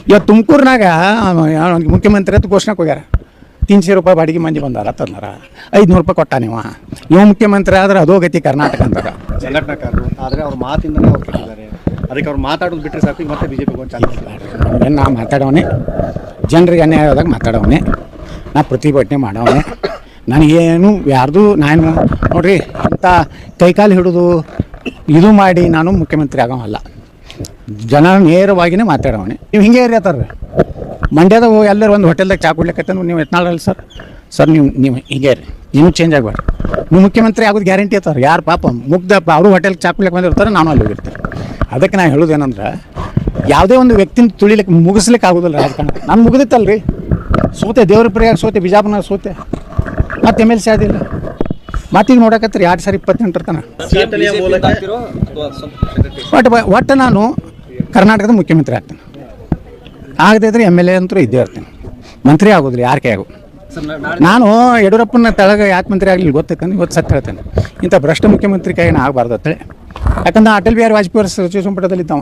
ಇವತ್ತು ತುಮಕೂರಿನಾಗ ಮುಖ್ಯಮಂತ್ರಿ ಅಂತ ಘೋಷಣೆ ಹೋಗ್ಯಾರ 300 ರೂಪಾಯಿ ಬಾಡಿಗೆ ಮಂದಿ ಬಂದಾರ ತಂದಾರ 500 ರೂಪಾಯಿ ಕೊಟ್ಟ ನೀವು ಇವ ಮುಖ್ಯಮಂತ್ರಿ ಆದ್ರೆ ಅಧೋಗತಿ ಕರ್ನಾಟಕ ಅಂತಾರ ಸಂಘಟನಾಕಾರರು. ಆದರೆ ಅವ್ರ ಮಾತಿಂದನೇ ಅವ್ರು ಕೇಳಿದ್ದಾರೆ. ಅದಕ್ಕೆ ಅವ್ರು ಮಾತಾಡೋದು ಬಿಟ್ಟರೆ ಸಾಕು, ಈಗ ಮತ್ತೆ BJP ಚಾಲು. ನಾ ಮಾತಾಡೋನೆ, ಜನರಿಗೆ ಅನ್ಯಾಯ ಆದಾಗ ಮಾತಾಡೋನೆ, ನಾ ಪ್ರತಿಭಟನೆ ಮಾಡವನೆ. ನನಗೇನು ಯಾರ್ದು ನಾನು ನೋಡ್ರಿ ಅಂತ ಕೈಕಾಲು ಹಿಡಿದು ಇದು ಮಾಡಿ ನಾನು ಮುಖ್ಯಮಂತ್ರಿ ಆಗೋಲ್ಲ. ಜನ ನೇರವಾಗಿಯೇ ಮಾತಾಡೋನೆ. ನೀವು ಹಿಂಗೆ ಇರ್ತಾರ್ರಿ ಮಂಡ್ಯದಾಗ ಎಲ್ಲರೂ ಒಂದು ಹೋಟೆಲ್ದಾಗ ಚಾ ಕುಡ್ಲಿಕ್ಕೆ ನೀವು ಎತ್ನಾಳಲ್ಲ ಸರ್ ನೀವು ಹೀಗೆ ರೀ, ಇನ್ನೂ ಚೇಂಜ್ ಆಗಬೇಡ. ನೀವು ಮುಖ್ಯಮಂತ್ರಿ ಆಗೋದು ಗ್ಯಾರಂಟಿ ಇರ್ತಾರೆ. ಯಾರು ಪಾಪ ಮುಗ್ಧ ಅವರು ಹೋಟೆಲ್ಗೆ ಚಾ ಕುಡ್ಲಿಕ್ಕೆ ಬಂದಿರ್ತಾರೆ, ನಾನು ಅಲ್ಲಿ ಹೋಗಿರ್ತೀನಿ. ಅದಕ್ಕೆ ನಾನು ಹೇಳೋದೇನಂದ್ರೆ ಯಾವುದೇ ಒಂದು ವ್ಯಕ್ತಿನ ತುಳಿಲಿಕ್ಕೆ ಮುಗಿಸ್ಲಿಕ್ಕೆ ಆಗೋದಿಲ್ಲ ರಾಜಕಾರಣ. ನಾನು ಮುಗಿದಿತ್ತಲ್ಲ ರೀ, ಸೋತೆ ದೇವ್ರ ಪ್ರಿಯಾಗ ಸೋತೆ, ಬಿಜಾಪುರನಾಗ ಸೋತೆ, ಮತ್ತೆ MLC ಆದಿಲ್ಲ. ಮತ್ತೀಗ ನೋಡಕತ್ತೀರಿ 2028 ತನಕ ಒಟ್ಟು ನಾನು ಕರ್ನಾಟಕದ ಮುಖ್ಯಮಂತ್ರಿ ಆಗ್ತೇನೆ. ಆಗದೇ ಇದ್ರೆ MLA ಅಂತೂ ಇದ್ದೇ ಇರ್ತೀನಿ. ಮಂತ್ರಿ ಆಗೋದ್ರಿ ಯಾರ ಕೈ ಆಗೋ. ನಾನು ಯಡಿಯೂರಪ್ಪನ ತೆಳಗೆ ಯಾಕೆ ಮಂತ್ರಿ ಆಗಲಿ ಗೊತ್ತೈತಂದ್ರೆ ಇವತ್ತು ಸತ್ತು ಹೇಳ್ತೇನೆ, ಇಂಥ ಭ್ರಷ್ಟ ಮುಖ್ಯಮಂತ್ರಿ ಕೈ ಆಗಬಾರ್ದು ಅಂತೇಳಿ. ಯಾಕಂದ್ರೆ ಅಟಲ್ ಬಿಹಾರಿ ವಾಜಪೇಯಿ ಸಚಿವ ಸಂಪುಟದಲ್ಲಿ ಇದ್ದಾವ.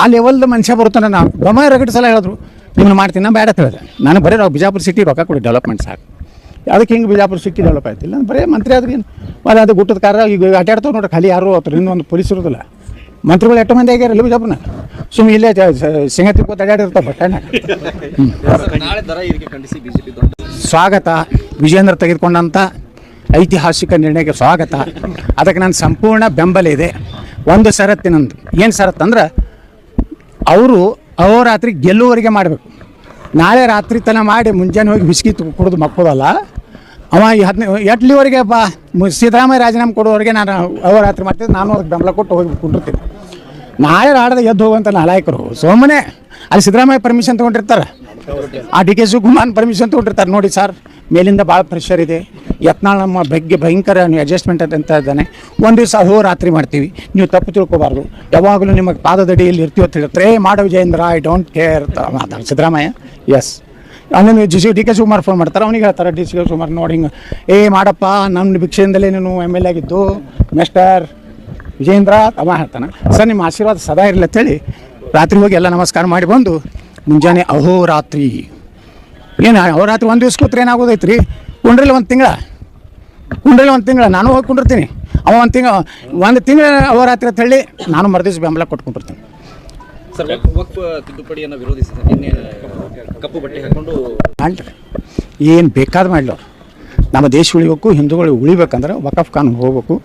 ಆ ಲೆವೆಲ್ದ ಮನುಷ್ಯ ಬರುತ್ತಾನೆ. ನಾವು ಗಮ ರಗಡ್ ಸಲ ಹೇಳಿದ್ರು ನಿಮ್ಮನ್ನು ಮಾಡ್ತೀನಿ, ನಾನು ಬೇಡ ಅಂತ ಹೇಳಿದೆ. ನಾನು ಬರೀ ಬಿಜಾಪುರ ಸಿಟಿ ರೊಕ್ಕ ಕೊಡಿ ಡೆವಲಪ್ಮೆಂಟ್ ಸಾಕು. ಅದಕ್ಕೆ ಹಿಂಗೆ ಬಿಜಾಪುರ ಸಿಟಿ ಡೆವಲಪ್ ಆಯ್ತಿಲ್ಲ. ಬರೀ ಮಂತ್ರಿ ಆದ್ರೆ ಏನು ಒಳ್ಳೆ ಅದು ಗುಟ್ಟದ ಕಾರ ಈಗ ಅಡ್ಡಾಡ್ತಾವೆ ನೋಡ್ರಿ, ಖಾಲಿ ಯಾರು ಅವ್ರು ಇನ್ನೊಂದು ಪೊಲೀಸ್ ಇರೋದಿಲ್ಲ. ಮಂತ್ರಿಗಳು ಎಷ್ಟು ಮಂದಿ ಆಗ್ಯಾರಲ್ಲ ಬಿಜಾಪುರನ, ಸುಮ್ಮನೆ ಇಲ್ಲೇ ಸಿಂಗತಿ ಕೂತ್ ಅಡ್ಡಾಡಿರ್ತಾವೆ ಬಟ್ಟೆನಾಗ. ಸ್ವಾಗತ. ವಿಜೇಂದ್ರ ತೆಗೆದುಕೊಂಡಂಥ ಐತಿಹಾಸಿಕ ನಿರ್ಣಯಕ್ಕೆ ಸ್ವಾಗತ. ಅದಕ್ಕೆ ನನ್ನ ಸಂಪೂರ್ಣ ಬೆಂಬಲ ಇದೆ. ಒಂದು ಷರತ್ತಿನಂದು ಏನು ಷರತ್ತಂದ್ರೆ ಅವರು ಅಹೋರಾತ್ರಿ ಗೆಲ್ಲುವವರೆಗೆ ಮಾಡಬೇಕು. ನಾಳೆ ರಾತ್ರಿ ತನಕ ಮಾಡಿ ಮುಂಜಾನೆ ಹೋಗಿ ಬಿಸ್ಕಿ ಕುಡಿದು ಮಕ್ಕೋದಲ್ಲ. ಅವ 18ವರೆಗೆ ಬಾ ಸಿದ್ದರಾಮಯ್ಯ ರಾಜೀನಾಮೆ ಕೊಡೋವರೆಗೆ ನಾನು ಅಹೋರಾತ್ರಿ ಮಾಡ್ತಿದ್ದೆ. ನಾನು ಅದಕ್ಕೆ ಬೆಂಬಲ ಕೊಟ್ಟು ಹೋಗಿ ಕುಂಡಿರ್ತೀನಿ. ನಾಳೆ ಆಡದ ಎದ್ದು ಹೋಗುವಂಥ ನಾಲಾಯಕರು ಸೋಮನೆ ಅಲ್ಲಿ ಸಿದ್ದರಾಮಯ್ಯ ಪರ್ಮಿಷನ್ ತೊಗೊಂಡಿರ್ತಾರೆ, ಆ DK ಶಿವಕುಮಾರ್ ಪರ್ಮಿಷನ್ ತೊಗೊಂಡಿರ್ತಾರೆ. ನೋಡಿ ಸರ್, ಮೇಲಿಂದ ಭಾಳ ಪ್ರೆಷರ್ ಇದೆ, ಯತ್ನಾಳ್ ನಮ್ಮ ಬಗ್ಗೆ ಭಯಂಕರ ನೀವು ಅಡ್ಜಸ್ಟ್ಮೆಂಟ್ ಅಂತ ಇದ್ದಾನೆ. ಒಂದು ದಿವಸ ಅಹೋರಾತ್ರಿ ಮಾಡ್ತೀವಿ, ನೀವು ತಪ್ಪು ತಿಳ್ಕೊಬಾರ್ದು, ಯಾವಾಗಲೂ ನಿಮಗೆ ಪಾದದಡಿಯಲ್ಲಿ ಇರ್ತೀವಿ ಅಂತ ಹೇಳಿದ್ರೆ ಮಾಡೋ ವಿಜಯೇಂದ್ರ ಐ ಡೋಂಟ್ ಕೇರ್ ಮಾತಾಡ ಸಿದ್ದರಾಮಯ್ಯ. ಎಸ್ ಆಮೇಲೆ DK ಶಿವಕುಮಾರ್ ಫೋನ್ ಮಾಡ್ತಾರೆ, ಅವನಿಗೆ ಹೇಳ್ತಾರೆ DK ಶಿವಕುಮಾರ್ ನೋಡಿ ಹಿಂಗೆ ಮಾಡಪ್ಪ ನಮ್ಮ ಭಿಕ್ಷೆಯಿಂದಲೇ ನೀನು MLA ಆಗಿದ್ದು ಮಿಸ್ಟರ್ ವಿಜೇಂದ್ರ ಅವ ಹೇಳ್ತಾನೆ. ಸರ್ ನಿಮ್ಮ ಆಶೀರ್ವಾದ ಸದಾ ಇರಲಿ ಅಂತೇಳಿ ರಾತ್ರಿ ಹೋಗಿ ಎಲ್ಲ ನಮಸ್ಕಾರ ಮಾಡಿ ಬಂದು ಮುಂಜಾನೆ ಅಹೋರಾತ್ರಿ ಏನು ಅಹೋರಾತ್ರಿ ಒಂದು ದಿವ್ಸ ಕೂತ್ರೆ ಏನಾಗೋದೈತೆ ರೀ. ಕುಂಡ್ರಲ್ಲಿ ಒಂದು ತಿಂಗಳ ನಾನು ಹೋಗಿ ಕುಂಡಿರ್ತೀನಿ. ಅವ ಒಂದು ತಿಂಗಳ ಅಹೋರಾತ್ರಿ ಅಂತ ಹೇಳಿ ನಾನು ಮರುದಿವ್ಸ ಬೆಂಬಲ ಕೊಟ್ಕೊಂಡಿರ್ತೀನಿ. ತಿದ್ದುಪಡಿಯನ್ನು ವಿರೋಧಿಸಿ ಕಪ್ಪು ಬಟ್ಟೆ ಹಾಕೊಂಡು ಮಾಡ್ರಿ, ಏನು ಬೇಕಾದ್ರೆ ಮಾಡಲಿ. ನಮ್ಮ ದೇಶ ಉಳಿಬೇಕು, ಹಿಂದೂಗಳು ಉಳಿಬೇಕಂದ್ರೆ ವಕಫ್ ಕಾನೂನು ಹೋಗ್ಬೇಕು.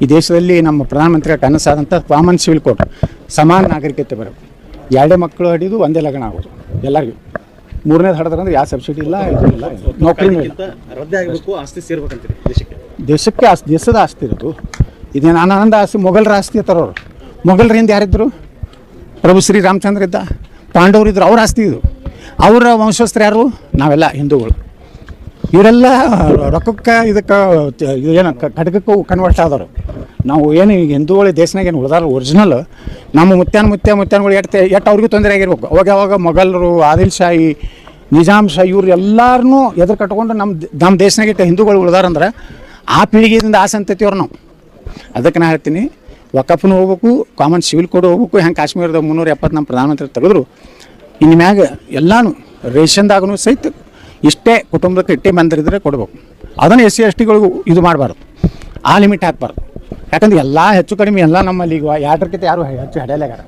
ಈ ದೇಶದಲ್ಲಿ ನಮ್ಮ ಪ್ರಧಾನಮಂತ್ರಿ ಕನಸಾದಂಥ ಕಾಮನ್ ಸಿವಿಲ್ ಕೋಡ್, ಸಮಾನ ನಾಗರಿಕತೆ ಬರಬೇಕು. ಎರಡೇ ಮಕ್ಕಳು ಹಿಡಿದು ಒಂದೇ ಲಗ್ನ ಆಗೋದು ಎಲ್ಲರಿಗೂ. ಮೂರನೇದು ಹಡಿದ್ರಂದ್ರೆ ಯಾವ ಸಬ್ಸಿಡಿ ಇಲ್ಲ, ಇದು ಇಲ್ಲ, ನೌಕರಿನೂ ಇಲ್ಲ. ರದ್ದೇ ಆಗಬೇಕು, ಆಸ್ತಿ ಸೇರ್ಬೇಕಂತೀರಿ ದೇಶಕ್ಕೆ ದೇಶದ ಆಸ್ತಿ ಇರೋದು. ಇದೇನು ಆನಂದ ಆಸ್ತಿ ಮೊಘಲರ ಆಸ್ತಿ ತರೋರು. ಮೊಘಲರಿಂದ ಯಾರಿದ್ರು? ಪ್ರಭು ಶ್ರೀ ರಾಮಚಂದ್ರ ಇದ್ದ, ಪಾಂಡವರು ಇದ್ರು, ಅವ್ರ ಆಸ್ತಿ ಇದು. ಅವರ ವಂಶಸ್ಥರು ಯಾರು? ನಾವೆಲ್ಲ ಹಿಂದೂಗಳು. ಇವರೆಲ್ಲ ರೊಕ್ಕಕ್ಕೆ ಇದಕ್ಕೆ ಏನು ಖಡ್ಗಕ್ಕೂ ಕನ್ವರ್ಟ್ ಆದವರು. ನಾವು ಏನು ಹಿಂದೂಗಳು ದೇಶನಾಗ ಏನು ಉಳಿದಾರ ಒರಿಜಿನಲ್ ನಮ್ಮ ಮುತ್ಯಾನುಗಳು ಎಷ್ಟು ಅವ್ರಿಗೂ ತೊಂದರೆ ಆಗಿರ್ಬೇಕು. ಅವಾಗ ಮೊಘಲರು, ಆದಿಲ್ ಶಾಹಿ, ನಿಜಾಮ್ ಶಾಹಿ ಇವ್ರು ಎಲ್ಲರೂ ಎದುರು ಕಟ್ಕೊಂಡು ನಮ್ಮ ದೇಶನಾಗ ಇಟ್ಟು ಹಿಂದೂಗಳು ಉಳಿದಾರಂದ್ರೆ ಆ ಪೀಳಿಗೆಯಿಂದ ಆ ಸಂತತಿಯವ್ರು ನಾವು. ಅದಕ್ಕೆ ನಾನು ಹೇಳ್ತೀನಿ, ವಕಫ್ನು ಹೋಗ್ಬೇಕು, ಕಾಮನ್ ಸಿವಿಲ್ ಕೋಡ್ ಹೋಗ್ಬೇಕು. ಹೆಂಗೆ ಕಾಶ್ಮೀರದ 370 ನಮ್ಮ ಪ್ರಧಾನಮಂತ್ರಿ ತೆಗೆದ್ರು, ಇನ್ನು ಮ್ಯಾಗ ಎಲ್ಲನೂ ರೇಷನ್ದಾಗೂ ಸಹಿತ ಇಷ್ಟೇ ಕುಟುಂಬಕ್ಕೆ ಇಟ್ಟೇ ಬಂದಿರಿದ್ರೆ ಕೊಡ್ಬೇಕು. ಅದನ್ನು SC ST ಗಳಿಗೂ ಇದು ಮಾಡಬಾರ್ದು, ಆ ಲಿಮಿಟ್ ಹಾಕ್ಬಾರ್ದು. ಯಾಕಂದ್ರೆ ಎಲ್ಲ ಹೆಚ್ಚು ಕಡಿಮೆ ಎಲ್ಲ ನಮ್ಮಲ್ಲಿ ಈಗ 2ಕ್ಕಿಂತ ಯಾರು ಹೆಚ್ಚು ಹಡೆಯಲಾಗಾರ.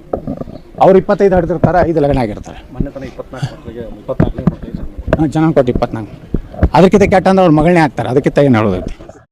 ಅವ್ರು 25 ಹಡ್ದಿರ್ತಾರೆ, 5 ಲಗ್ನ ಆಗಿರ್ತಾರೆ. ಮೊನ್ನೆ ತನಕ 24 ಜನ ಕೊಟ್ಟು 24. ಅದಕ್ಕಿಂತ ಕೆಟ್ಟ ಅಂದ್ರೆ ಅವ್ರ ಮಗಳನ್ನೇ ಹಾಕ್ತಾರೆ. ಅದಕ್ಕಿಂತ ಏನು ಹೇಳೋದೈತಿ.